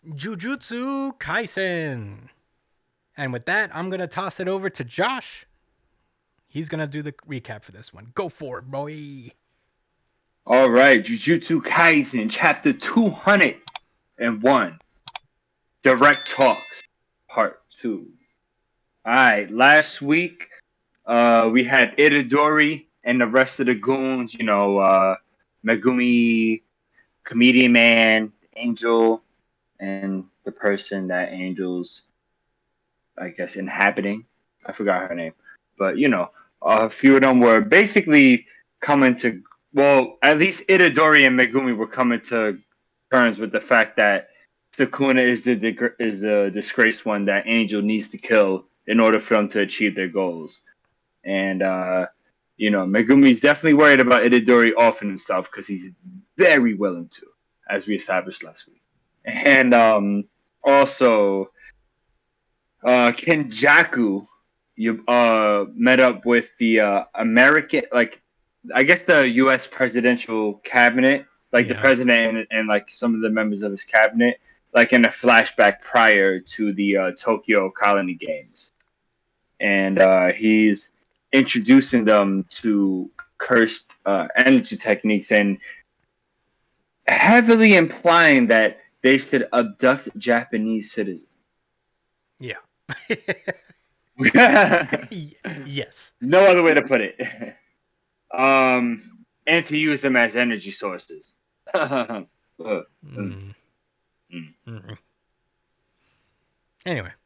Jujutsu Kaisen. And with that, I'm going to toss it over to Josh. He's going to do the recap for this one. Go for it, boy. All right, Jujutsu Kaisen, chapter 201, Direct Talks, part 2. All right, last week we had Itadori and the rest of the goons, Megumi, Comedian Man, Angel, and the person that Angel's, I guess, inhabiting. I forgot her name. But, a few of them were basically coming to, well, at least Itadori and Megumi were coming to terms with the fact that Sukuna is the disgraced one that Angel needs to kill in order for them to achieve their goals. And, Megumi's definitely worried about Itadori offing himself because he's very willing to, as we established last week. And also, Kenjaku met up with the American, I guess the U.S. presidential cabinet, the president and like some of the members of his cabinet, like in a flashback prior to the Tokyo Colony Games. And he's introducing them to cursed energy techniques and heavily implying that they should abduct Japanese citizens. Yeah. Yes. No other way to put it. And to use them as energy sources. Anyway.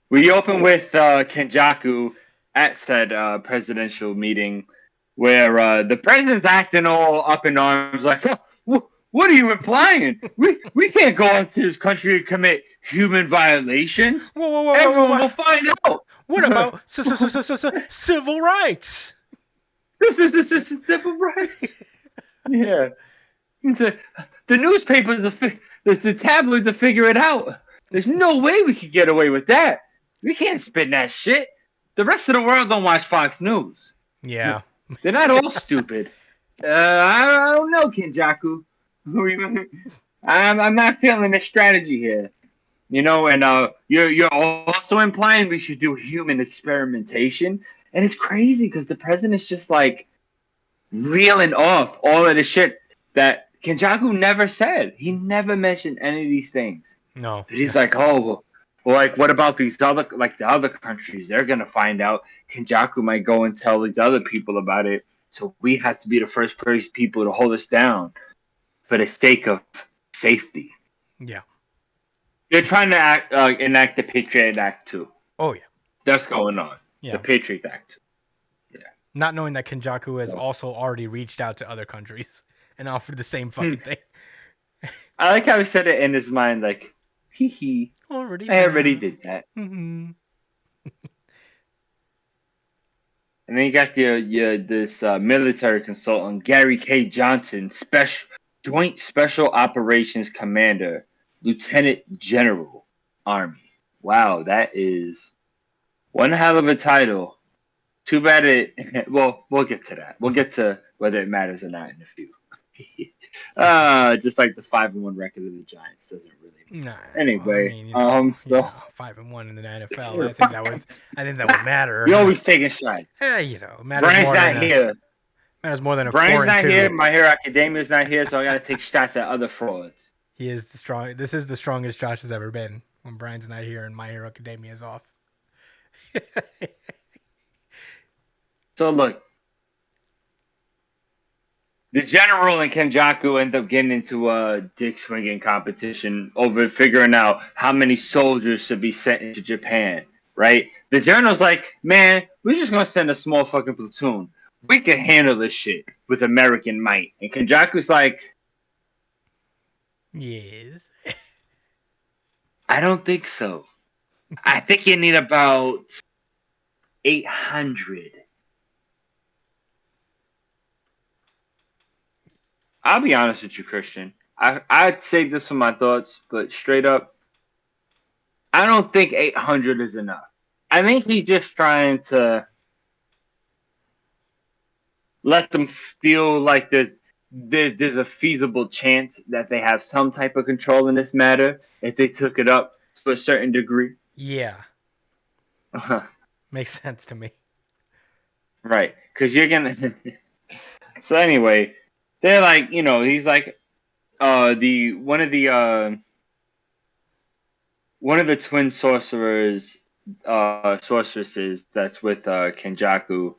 We open with Kenjaku at said presidential meeting where the president's acting all up in arms like, what are you implying? We can't go into this country and commit human violations. Whoa, Everyone will find out. What about civil rights? This is civil rights. Yeah. The newspapers, the tabloids will figure it out. There's no way we could get away with that. We can't spin that shit. The rest of the world don't watch Fox News. Yeah. They're not all stupid. I don't know, Kenjaku. I'm not feeling the strategy here. And you're also implying we should do human experimentation. And it's crazy because the president's just like reeling off all of the shit that Kenjaku never said. He never mentioned any of these things. No. But he's like, well, what about these other, the other countries? They're going to find out. Kenjaku might go and tell these other people about it. So we have to be the first people to hold us down for the sake of safety. Yeah. They're trying to enact the Patriot Act too. Oh, yeah. That's going on. Yeah. The Patriot Act. Yeah. Not knowing that Kenjaku has also already reached out to other countries and offered the same fucking thing. I like how he said it in his mind, like, hee. I already did that. Mm-hmm. And then you got this military consultant, Gary K. Johnson, Joint Special Operations Commander, Lieutenant General, Army. Wow, that is one hell of a title. Too bad we'll get to that. We'll get to whether it matters or not in a few. Just like the 5-1 record of the Giants doesn't really matter. Nah, anyway, still 5-1 in the NFL. I think that would matter. You're always taking shots. Matters Brian's more not here. Matters more than a Brian's 4-2. not here. My Hero Academia's not here, so I got to take shots at other frauds. He is the strong. This is the strongest Josh has ever been when Brian's not here and My Hero Academia is off. So look, the general and Kenjaku end up getting into a dick swinging competition over figuring out how many soldiers should be sent into Japan. Right? The general's like, man, we're just gonna send a small fucking platoon. We can handle this shit with American might. And Kenjaku's like, yes. I don't think so. I think you need about 800. I'll be honest with you, Christian. I'd save this for my thoughts, but straight up, I don't think 800 is enough. I think he's just trying to let them feel like there's a feasible chance that they have some type of control in this matter if they took it up to a certain degree. Yeah. Makes sense to me. Right, because you're gonna. So anyway, they're like, he's like, the one of the twin sorceresses that's with Kenjaku,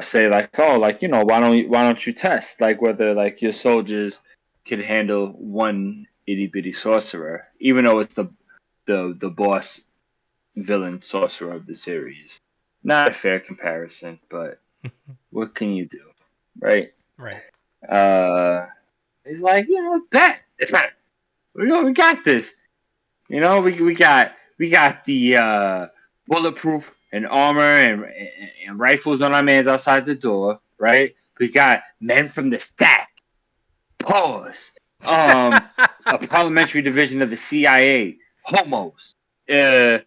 say like, oh, like, why don't you test like whether like your soldiers could handle one itty bitty sorcerer, even though it's the boss villain sorcerer of the series. Not a fair comparison, but what can you do, right? Right. He's like, bet we got this. We got the bulletproof and armor and rifles on our mans outside the door, right? We got men from the stack. Pause. A parliamentary division of the CIA. Homos. In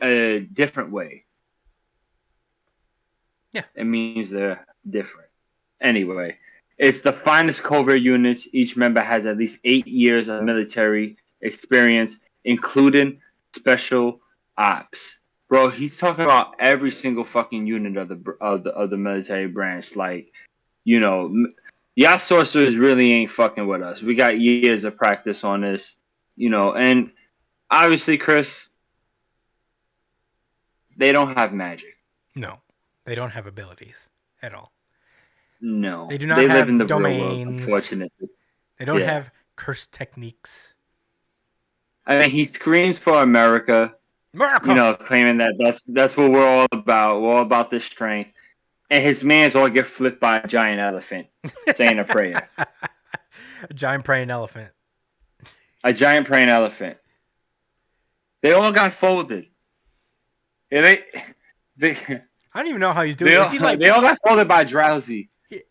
a different way. Yeah. It means they're different. Anyway, it's the finest covert units. Each member has at least 8 years of military experience, including special ops. Bro, he's talking about every single fucking unit of the military branch. Like, y'all sorcerers really ain't fucking with us. We got years of practice on this, and obviously, Chris, they don't have magic. No, they don't have abilities at all. No, They do not they have live in the domains. real world, unfortunately. They don't have cursed techniques. I mean, he screams for America, America! claiming that that's what we're all about. We're all about this strength. And his mans all get flipped by a giant elephant saying a prayer. A giant praying elephant. A giant praying elephant. They all got folded. Yeah, they I don't even know how he's doing it. They all got folded by Drowsy. Yeah.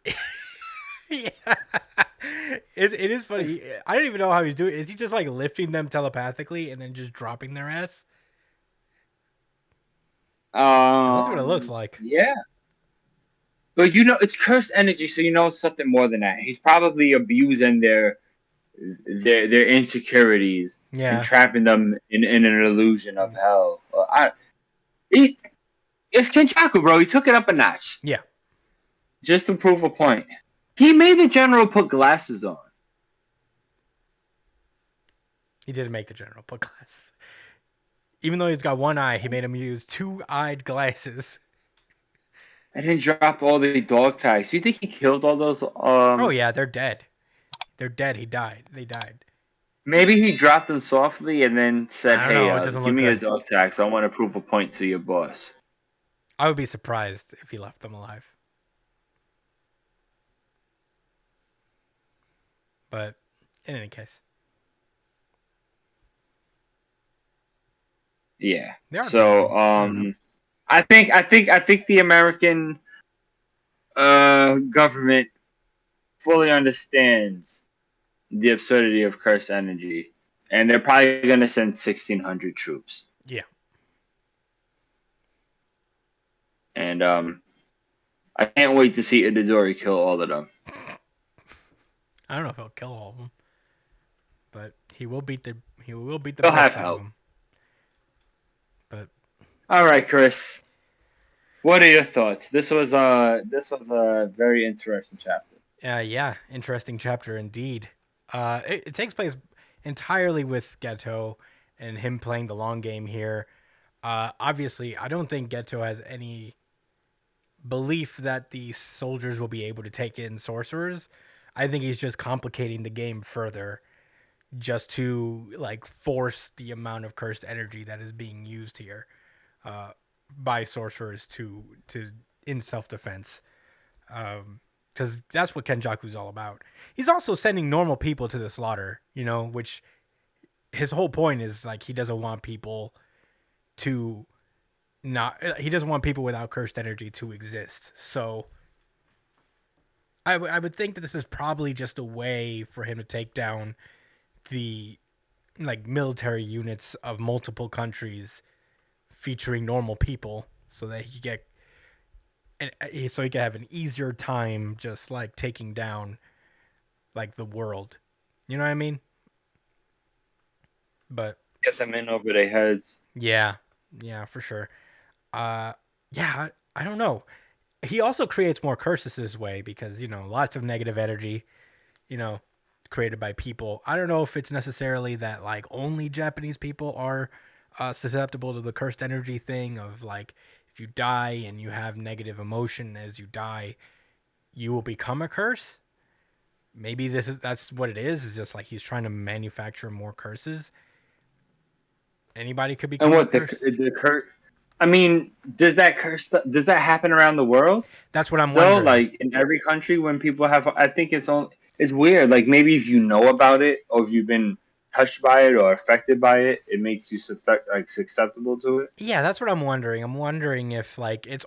It is funny. I don't even know how he's doing it. Is he just like lifting them telepathically and then just dropping their ass? That's what it looks like. Yeah. But it's cursed energy, so it's something more than that. He's probably abusing their insecurities and trapping them in an illusion of hell. It's Kenchaku, bro. He took it up a notch. Yeah. Just to prove a point. He made the general put glasses on. He did make the general put glasses. Even though he's got one eye, he made him use 2-eyed glasses. And then dropped all the dog tags. Do you think he killed all those? Oh yeah, they're dead. They're dead. They died. Maybe he dropped them softly and then said, "Hey, give me a dog tags. I want to prove a point to your boss." I would be surprised if he left them alive. But in any case, yeah. So, I think the American government fully understands the absurdity of cursed energy, and they're probably going to send 1,600 troops. Yeah. And I can't wait to see Itadori kill all of them. I don't know if he'll kill all of them, but he will beat the. He'll have help. Them. But all right, Chris. What are your thoughts? This was a very interesting chapter. Yeah, interesting chapter indeed. It takes place entirely with Geto and him playing the long game here. Obviously, I don't think Geto has any belief that the soldiers will be able to take in sorcerers. I think he's just complicating the game further just to like force the amount of cursed energy that is being used here by sorcerers to in self-defense. Because that's what Kenjaku's all about. He's also sending normal people to the slaughter, which his whole point is like he doesn't want people without cursed energy to exist. So I would think that this is probably just a way for him to take down the like military units of multiple countries featuring normal people so that he could have an easier time just like taking down like the world. You know what I mean? But Get them in over their heads. yeah, yeah, for sure. Uh, yeah, I don't know. He also creates more curses this way because lots of negative energy, you know, created by people. I don't know if it's necessarily that like only Japanese people are susceptible to the cursed energy thing of like if you die and you have negative emotion as you die, you will become a curse. Maybe that's what it is. Is just like he's trying to manufacture more curses. Anybody could And become a what curse. the curse? I mean, does that happen around the world? That's what I'm Though, wondering. like in every country, when people have, I think it's weird. Like maybe if you know about it, or if you've been touched by it or affected by it, it makes you susceptible to it. Yeah, that's what I'm wondering. I'm wondering if like it's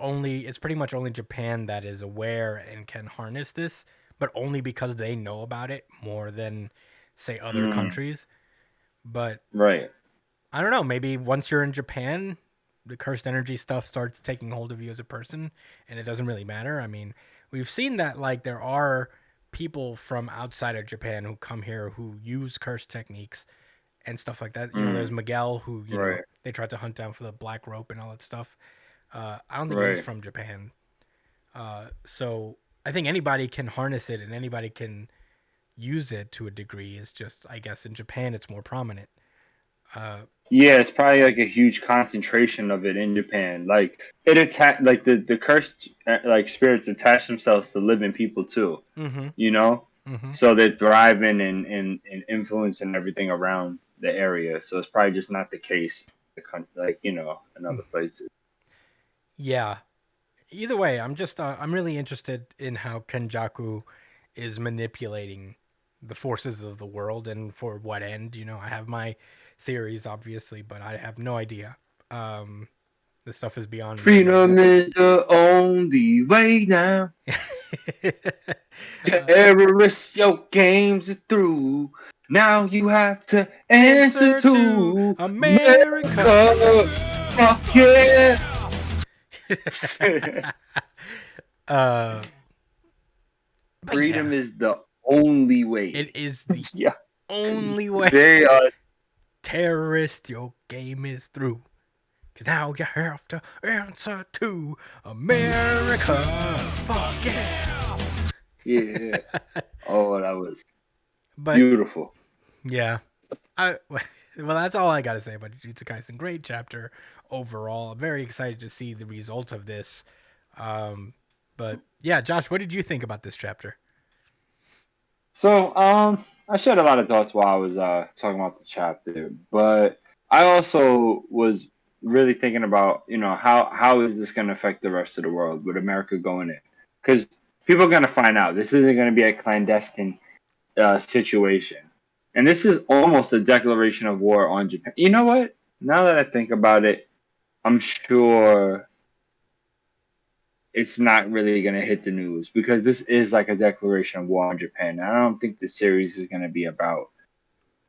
pretty much only Japan that is aware and can harness this, but only because they know about it more than say other Mm, countries. But right. I don't know, maybe once you're in Japan, the cursed energy stuff starts taking hold of you as a person and it doesn't really matter. I mean, we've seen that like there are people from outside of Japan who come here who use cursed techniques and stuff like that. There's Mm, Miguel who, right. they tried to hunt down for the black rope and all that stuff. I don't think he's Right. from Japan. So I think anybody can harness it and anybody can use it to a degree. It's just, I guess, in Japan, it's more prominent. Uh, Yeah, it's probably like a huge concentration of it in Japan. Like it attack like the cursed like spirits attach themselves to living people too. mm-hmm. You know, Mm-hmm. so they're thriving and influencing everything around the area. So it's probably just not the case, like in other places. Yeah. Either way, I'm really interested in how Kenjaku is manipulating the forces of the world and for what end. I have my theories, obviously, but I have no idea. This stuff is beyond me. Freedom is the only way now. uh, Terrorists, your games are through. Now you have to answer answer to to America. America. Fuck yeah. uh, but yeah, Freedom is the only way. it is the Yeah, only way. they are. Terrorist, your game is through. Cause now you have to answer to America. Fuck yeah. Yeah. Oh, that was But beautiful. yeah, well, that's all I gotta say about Jujutsu Kaisen. Great chapter overall. I'm very excited to see the results of this. Um, but yeah, Josh, what did you think about this chapter? So, I shared a lot of thoughts while I was talking about the chapter, but I also was really thinking about, how is this going to affect the rest of the world with America going in? Because people are going to find out this isn't going to be a clandestine situation, and this is almost a declaration of war on Japan. You know what? Now that I think about it, I'm sure it's not really going to hit the news because this is like a declaration of war on Japan. I don't think the series is going to be about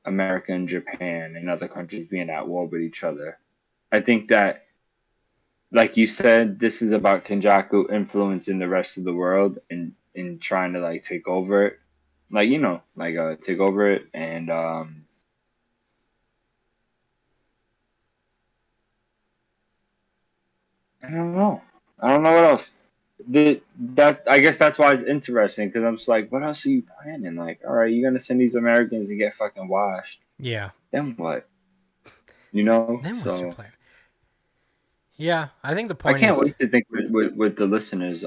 America and Japan and other countries being at war with each other. I think that, like you said, this is about Kenjaku influencing the rest of the world and trying to like take over it, take over it, and I don't know. I don't know what else. That I guess that's why it's interesting because I'm just like, what else are you planning? Like, all right, you're gonna send these Americans to get fucking washed. Yeah. Then what? You know? Then what's your So plan? Yeah, I think the I point can't is, wait to think what the listeners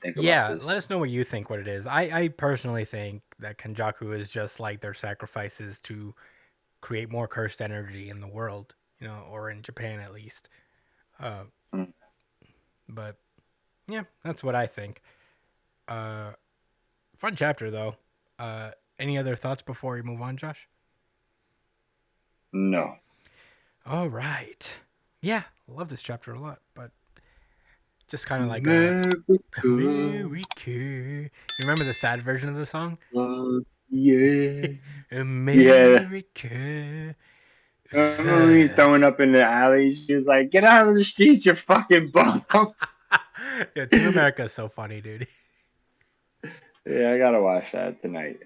think about yeah, this. let us know what you think what it is. I personally think that Kenjaku is just like their sacrifices to create more cursed energy in the world, or in Japan at least. Uh, Mm. but yeah, that's what I think. Uh, Fun chapter though. Any other thoughts before we move on, Josh? No. All right. Yeah, I love this chapter a lot, but just kind of like America, America. You remember the sad version of the song? yeah. Yeah. America. Remember me throwing Fuck. up in the alley? She was like, "Get out of the streets, you fucking bum." Yeah, Team America is so funny, dude. Yeah, I gotta watch that tonight.